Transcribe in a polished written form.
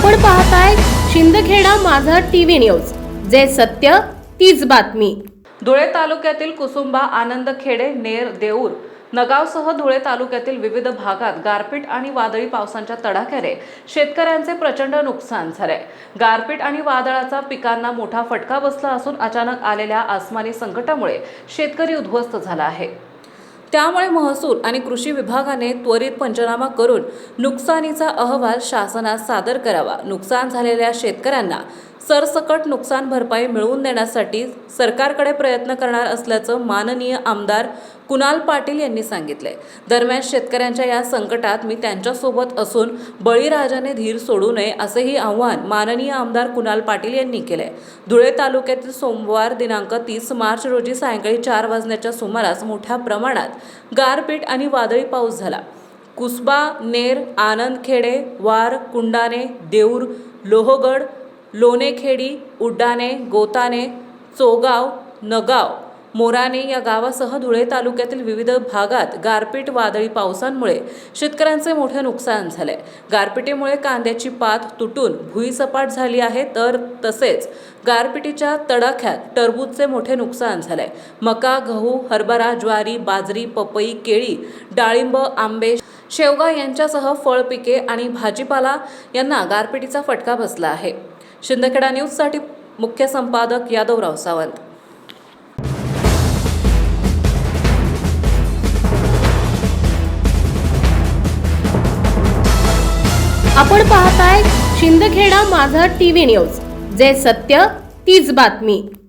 आपण पाहताय शिंदखेडा माझा टीव्ही न्यूज, जे सत्य तीच बातमी। धुळे तालुक्यातील कुसुंबा, आनंदखेडे, नेर, देऊर, नगावसह धुळे तालुक्यातील विविध भागात गारपीट आणि वादळी पावसाच्या तडाख्याने शेतकऱ्यांचे प्रचंड नुकसान झाले। गारपीट आणि वादळाचा पिकांना मोठा फटका बसला असून अचानक आलेल्या आसमानी संकटामुळे शेतकरी उद्ध्वस्त झाला आहे। त्यामुळे महसूल आणि कृषी विभागाने त्वरित पंचनामा करून नुकसानीचा अहवाल शासनास सादर करावा। नुकसान झालेल्या शेतकऱ्यांना सरसकट नुकसान भरपाई मिळवून देण्यासाठी सरकारकडे प्रयत्न करणार असल्याचं माननीय आमदार कुणाल पाटील यांनी सांगितले। दरम्यान शेतकऱ्यांच्या या संकटात मी त्यांच्यासोबत असून बळीराजाने धीर सोडू नये असेही आवाहन माननीय आमदार कुणाल पाटील यांनी केले। धुळे तालुक्यातील सोमवार दिनांक 30 मार्च रोजी सायंकाळी 4 वाजण्याच्या सुमारास मोठ्या प्रमाणात गारपीट आणि वादळी पाऊस झाला। कुसबा, नेर, आनंदखेडे, वार, कुंडाणे, देऊर, लोहगड, लोणेखेडी, उड्डाणे, गोताणे, चोगाव, नगाव, मोराणे या गावासह धुळे तालुक्यातील विविध भागात गारपीट वादळी पावसांमुळे शेतकऱ्यांचे मोठे नुकसान झाले। गारपिटीमुळे कांद्याची पात तुटून भुईसपाट झाली आहे, तर तसेच गारपिटीच्या तडाख्यात टरबूजचे मोठे नुकसान झाले। मका, गहू, हरभरा, ज्वारी, बाजरी, पपई, केळी, डाळिंब, आंबे, शेवगा यांच्यासह फळ पिके आणि भाजीपाला यांना गारपिटीचा फटका बसला आहे। शिंदखेडा न्यूजसाठी मुख्य संपादक यादवराव सावंत। आपण पाहताय शिंदखेडा माझा टीव्ही न्यूज, जे सत्य तीच बातमी।